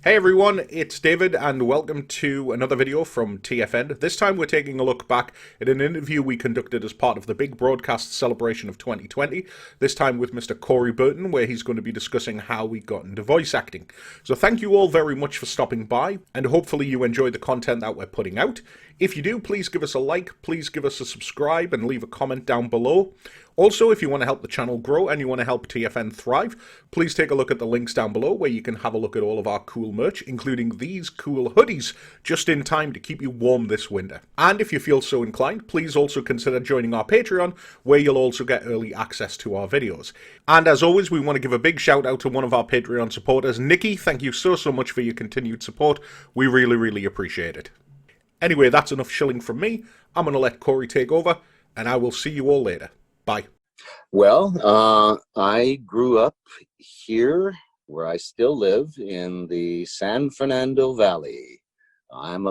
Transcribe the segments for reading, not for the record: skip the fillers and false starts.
Hey everyone, it's David and welcome to another video from TFN. This time we're taking a look back at an interview we conducted as part of the big broadcast celebration of 2020, this time with Mr. Corey Burton, where he's going to be discussing how we got into voice acting. So thank you all very much for stopping by, and hopefully you enjoy the content that we're putting out. If you do, please give us a like, please give us a subscribe, and leave a comment down below. Also, if you want to help the channel grow and you want to help TFN thrive, please take a look at the links down below where you can have a look at all of our cool merch, including these cool hoodies, just in time to keep you warm this winter. And if you feel so inclined, please also consider joining our Patreon, where you'll also get early access to our videos. And as always, we want to give a big shout out to one of our Patreon supporters, Nikki. Thank you so much for your continued support. We really appreciate it. Anyway, that's enough shilling from me. I'm going to let Corey take over, and I will see you all later. Bye. Well, I grew up here where I still live in the San Fernando Valley. I'm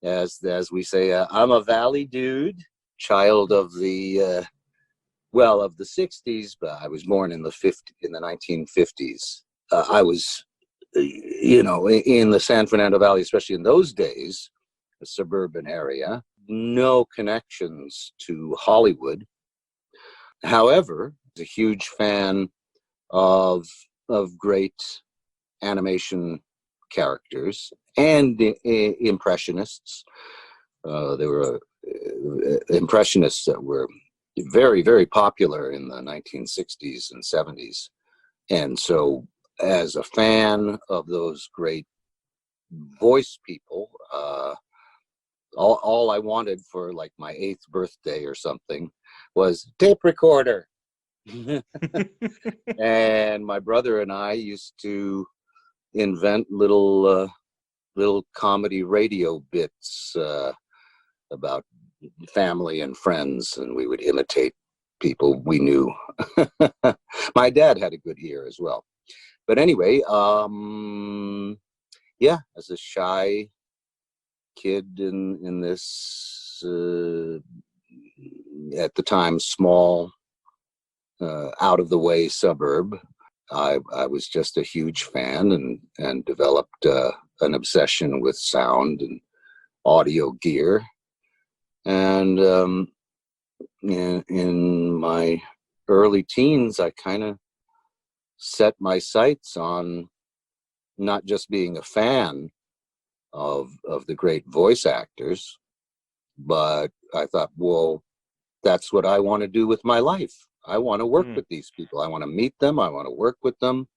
as we say, I'm a valley dude, child of the, of the 60s, but I was born in the 1950s. I was, in the San Fernando Valley, especially in those days, a suburban area, no connections to Hollywood. However, I was a huge fan of great animation characters and impressionists. There were impressionists that were very popular in the 1960s and 70s. And so as a fan of those great voice people, all I wanted for like my 8th birthday or something was tape recorder. And my brother and I used to invent little comedy radio bits about family and friends, and we would imitate people we knew. My dad had a good ear as well. But anyway, yeah, as a shy kid in this at the time small out of the way suburb, I was just a huge fan and developed an obsession with sound and audio gear. And in my early teens, I kind of set my sights on not just being a fan of the great voice actors, but I thought, well, that's what I want to do with my life. I want to work with these people. I want to meet them. I want to work with them.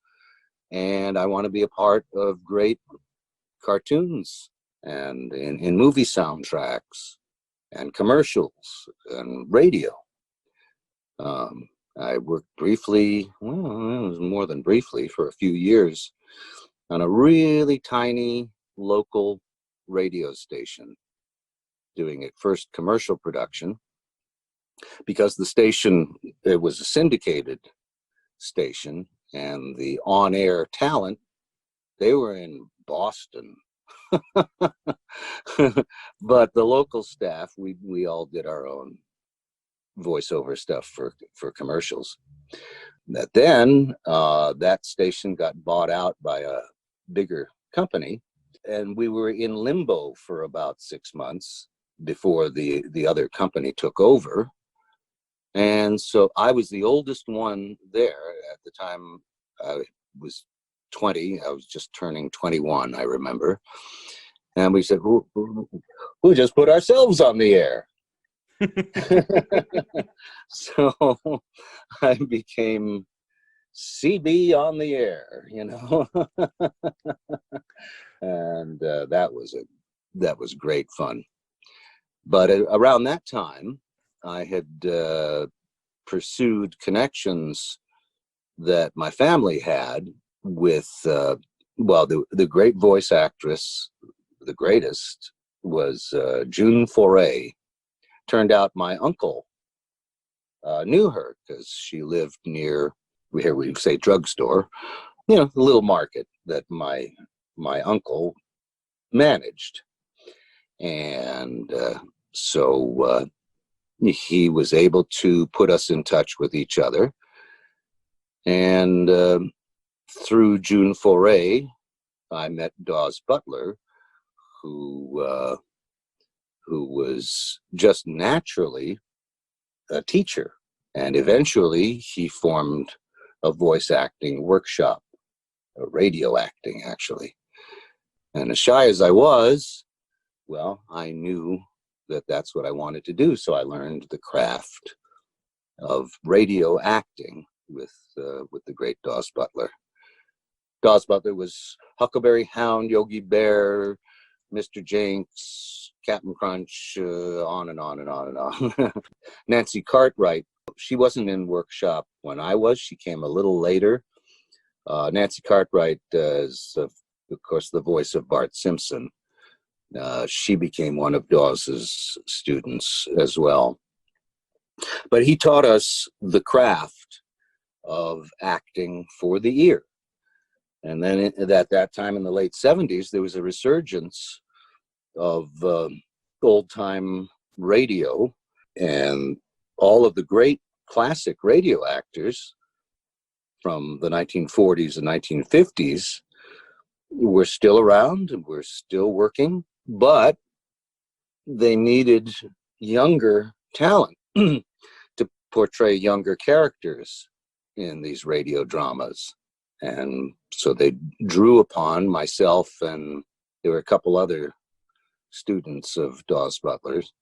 And I want to be a part of great cartoons and in movie soundtracks and commercials and radio. I worked briefly, well, it was more than briefly, for a few years on a really tiny local radio station, doing a first commercial production, because the station, it was a syndicated station, and the on-air talent, they were in Boston. But the local staff, we all did our own voiceover stuff for commercials. But then that station got bought out by a bigger company, and we were in limbo for about 6 months before the other company took over. And so I was the oldest one there. At the time, I was 20. I was just turning 21, I remember. And we said, we'll just put ourselves on the air. So I became CB on the air, and that was great fun. But around that time, I had pursued connections that my family had with, the great voice actress, the greatest, was June Foray. Turned out my uncle knew her because she lived near, here we say drugstore, the little market that my uncle managed. And so he was able to put us in touch with each other. And through June Foray, I met Dawes Butler, who was just naturally a teacher. And eventually he formed a voice acting workshop, a radio acting actually. And as shy as I was, well, I knew that that's what I wanted to do. So I learned the craft of radio acting with the great Dawes Butler. Dawes Butler was Huckleberry Hound, Yogi Bear, Mr. Jinx, Captain Crunch, on and on and on and on. Nancy Cartwright, she wasn't in workshop when I was. She came a little later. Nancy Cartwright is, of course, the voice of Bart Simpson. She became one of Dawes's students as well. But he taught us the craft of acting for the ear. And then at that time in the late 70s, there was a resurgence of old-time radio, and all of the great classic radio actors from the 1940s and 1950s were still around and were still working, but they needed younger talent to portray younger characters in these radio dramas. And so they drew upon myself, and there were a couple other students of Dawes Butler's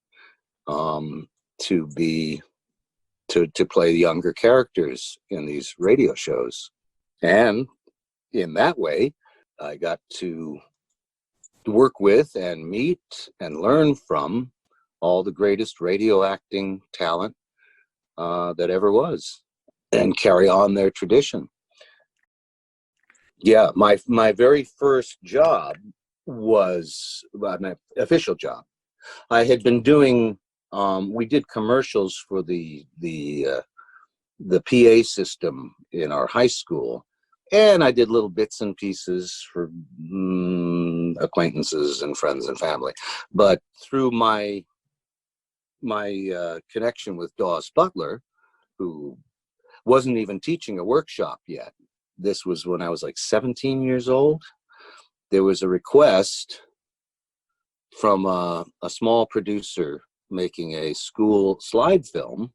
to play younger characters in these radio shows. And in that way, I got to work with and meet and learn from all the greatest radio acting talent that ever was, and carry on their tradition. Yeah, my very first job was an official job. I had been doing, we did commercials for the PA system in our high school, and I did little bits and pieces for acquaintances and friends and family. But through my connection with Dawes Butler, who wasn't even teaching a workshop yet, this was when I was like 17 years old, there was a request from a small producer making a school slide film,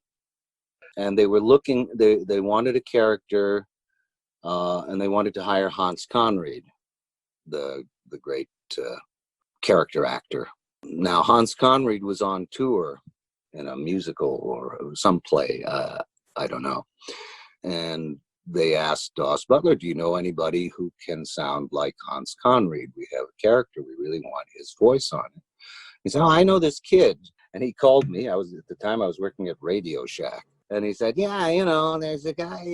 and they were looking, they wanted a character, and they wanted to hire Hans Conrad, the great character actor. Now, Hans Conrad was on tour in a musical or some play, I don't know, and they asked Dawes Butler, do you know anybody who can sound like Hans Conrad? We have a character, we really want his voice on it. He said, oh, I know this kid. And he called me. At the time I was working at Radio Shack. And he said, yeah, you know, there's a guy,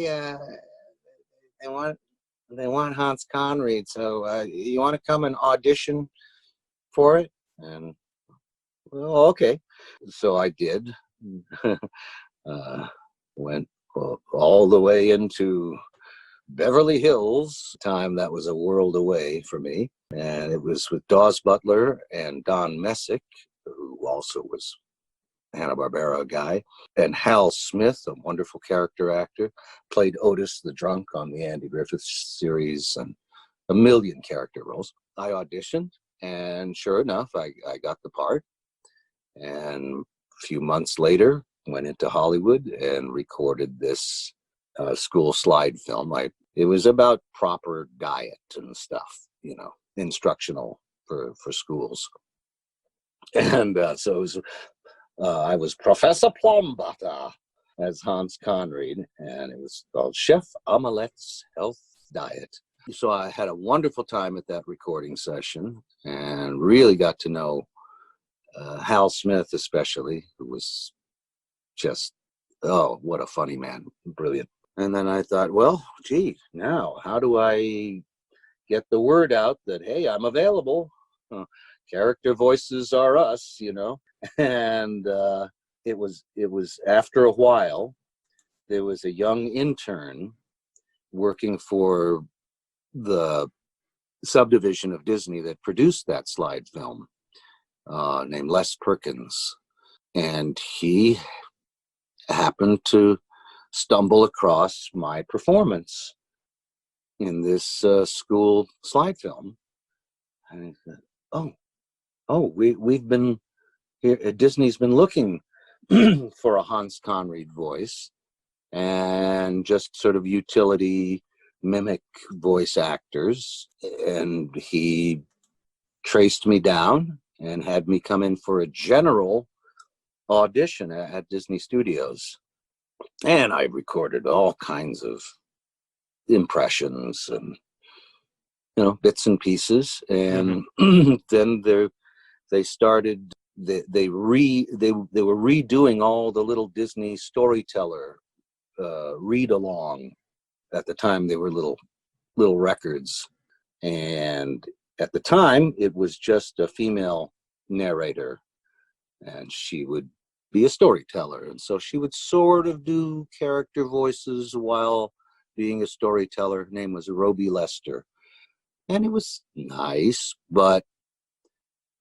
they want Hans Conrad. So you want to come and audition for it? And, well, okay. So I did. Went all the way into Beverly Hills. Time that was a world away for me, and it was with Dawes Butler and Don Messick, who also was Hanna-Barbera guy, and Hal Smith, a wonderful character actor, played Otis the drunk on the Andy Griffith series, and a million character roles. I auditioned, and sure enough, I got the part, and a few months later went into Hollywood and recorded this school slide film. It was about proper diet and stuff, you know, instructional for schools. And so it was, I was Professor Plumbutter as Hans Conrad, and it was called Chef Omelette's Health Diet. So I had a wonderful time at that recording session and really got to know Hal Smith especially, who was just, oh, what a funny man, brilliant. And then I thought, well, gee, now how do I get the word out that, hey, I'm available? Character voices are us, you know. And it was after a while, there was a young intern working for the subdivision of Disney that produced that slide film, named Les Perkins, and he happened to stumble across my performance in this school slide film And I said, we've been here. Disney's been looking for a Hans Conried voice, and just sort of utility mimic voice actors. And he traced me down and had me come in for a general audition at Disney Studios. And I recorded all kinds of impressions and, bits and pieces. And then they started, they were redoing all the little Disney storyteller read along. At the time, they were little records, and at the time it was just a female narrator, and she would be a storyteller, and so she would sort of do character voices while being a storyteller. Her name was Roby Lester, and it was nice, but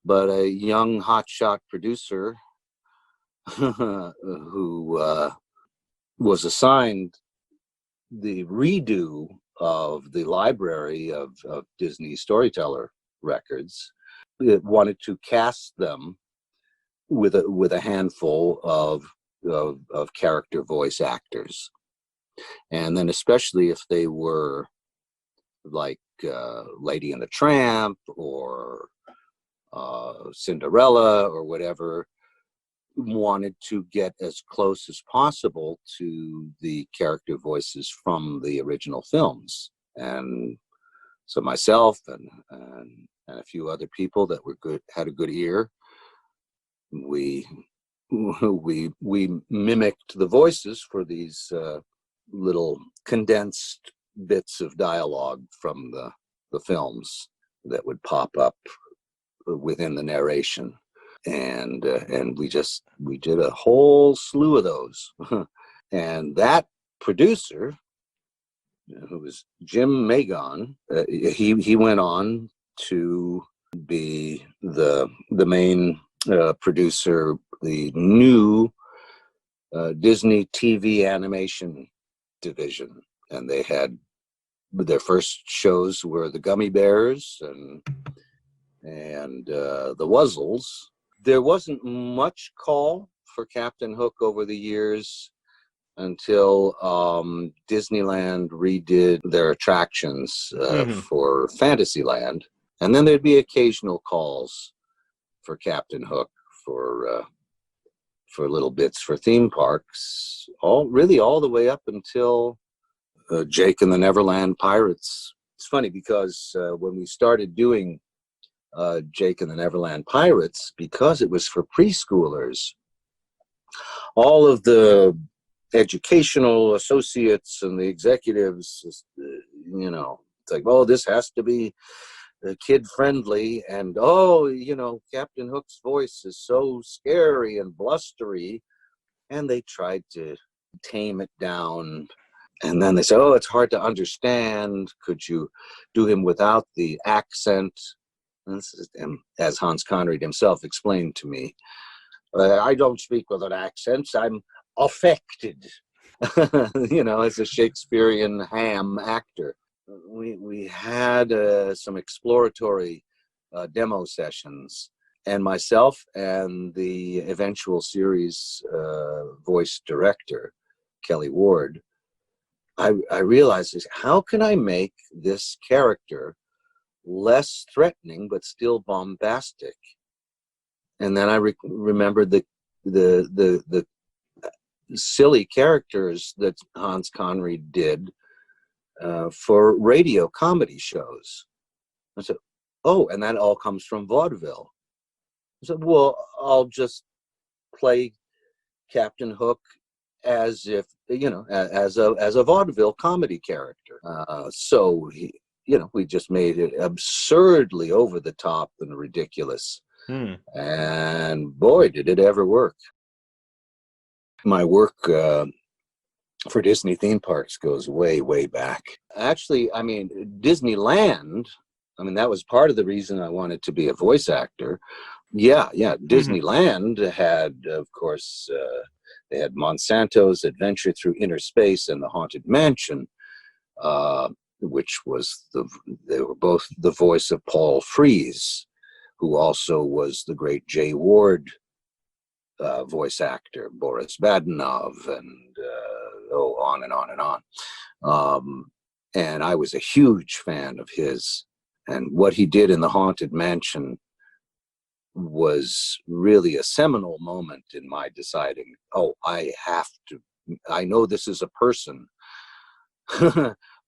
a young hotshot producer who was assigned the redo of the library of Disney storyteller records, it wanted to cast them with a handful of character voice actors, and then especially if they were like Lady and the Tramp or Cinderella or whatever, wanted to get as close as possible to the character voices from the original films. And so myself and a few other people that were good, had a good ear, we mimicked the voices for these little condensed bits of dialogue from the films that would pop up within the narration. And we did a whole slew of those. And that producer, who was Jim Magon, he went on to be the main producer, the new Disney TV animation division. And they had, their first shows were the Gummy Bears and the Wuzzles. There wasn't much call for Captain Hook over the years until Disneyland redid their attractions for Fantasyland. And then there'd be occasional calls for Captain Hook for little bits for theme parks, all the way up until Jake and the Neverland Pirates. It's funny because when we started doing Jake and the Neverland Pirates, because it was for preschoolers, all of the educational associates and the executives, it's like, oh, this has to be kid friendly, and Captain Hook's voice is so scary and blustery, and they tried to tame it down. And then they said, oh, it's hard to understand. Could you do him without the accent? And this is, as Hans Conried himself explained to me, I don't speak with an accent. I'm affected, as a Shakespearean ham actor. We had some exploratory demo sessions, and myself and the eventual series voice director, Kelly Ward, I realized, how can I make this character less threatening but still bombastic? And then I remembered the silly characters that Hans Conried did for radio comedy shows. I said, oh, and that all comes from vaudeville. I said, well, I'll just play Captain Hook as if, as a vaudeville comedy character. So we just made it absurdly over the top and ridiculous. And boy, did it ever work. My work for Disney theme parks goes way, way back. Actually, Disneyland, that was part of the reason I wanted to be a voice actor. Yeah. Disneyland had, of course, they had Monsanto's Adventure Through Inner Space and the Haunted Mansion. which was they were both the voice of Paul Frees, who also was the great Jay Ward voice actor, Boris Badenov, and on and on and on. And I was a huge fan of his. And what he did in the Haunted Mansion was really a seminal moment in my deciding, oh, I know this is a person,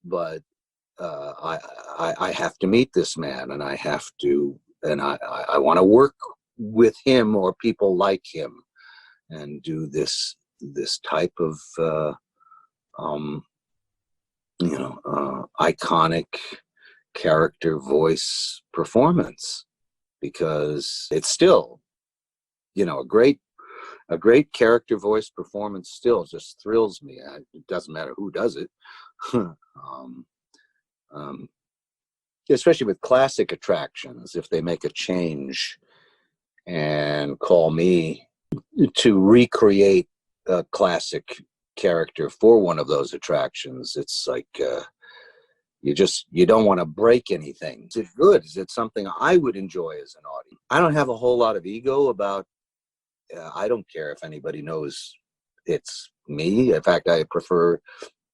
but I have to meet this man, and I want to work with him or people like him and do this type of iconic character voice performance, because it's still, a great character voice performance still just thrills me. It doesn't matter who does it. Especially with classic attractions, if they make a change and call me to recreate a classic character for one of those attractions, it's like you don't want to break anything. Is it good? Is it something I would enjoy as an audience? I don't have a whole lot of ego about, I don't care if anybody knows it's me. In fact, I prefer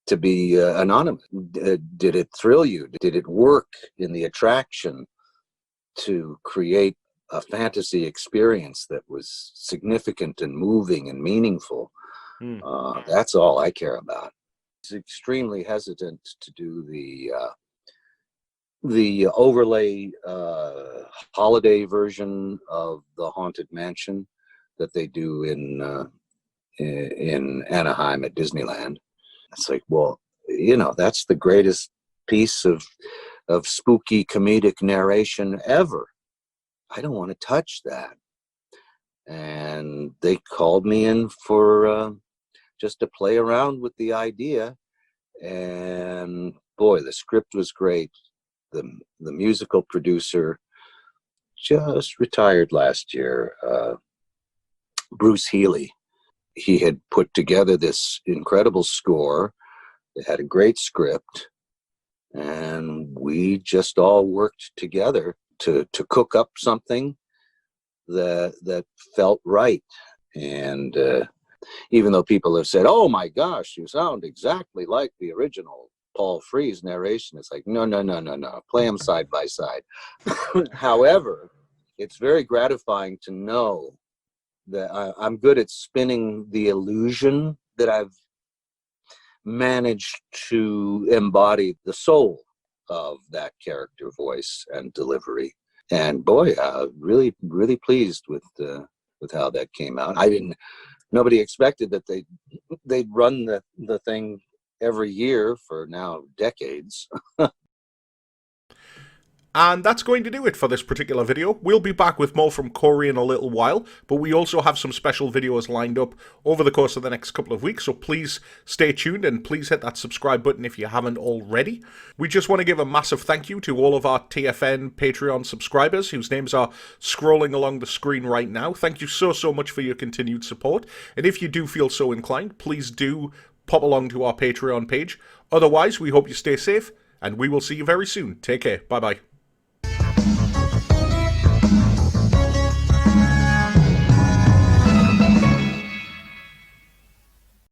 to be anonymous. Did it thrill you? Did it work in the attraction to create a fantasy experience that was significant and moving and meaningful? That's all I care about. I was extremely hesitant to do the overlay holiday version of the Haunted Mansion that they do in Anaheim at Disneyland. It's like, well, that's the greatest piece of spooky comedic narration ever. I don't want to touch that. And they called me in for just to play around with the idea. And boy, the script was great. The musical producer just retired last year, Bruce Healy. He had put together this incredible score. It had a great script, and we just all worked together to cook up something that felt right. And even though people have said, "Oh my gosh, you sound exactly like the original Paul Frees narration," it's like, no. Play them side by side. However, it's very gratifying to know that I'm good at spinning the illusion that I've managed to embody the soul of that character voice and delivery. And boy, really, really pleased with how that came out. Nobody expected that they'd run the thing every year for now decades. And that's going to do it for this particular video. We'll be back with more from Corey in a little while, but we also have some special videos lined up over the course of the next couple of weeks, so please stay tuned and please hit that subscribe button if you haven't already. We just want to give a massive thank you to all of our TFN Patreon subscribers whose names are scrolling along the screen right now. Thank you so much for your continued support, and if you do feel so inclined, please do pop along to our Patreon page. Otherwise, we hope you stay safe, and we will see you very soon. Take care. Bye-bye.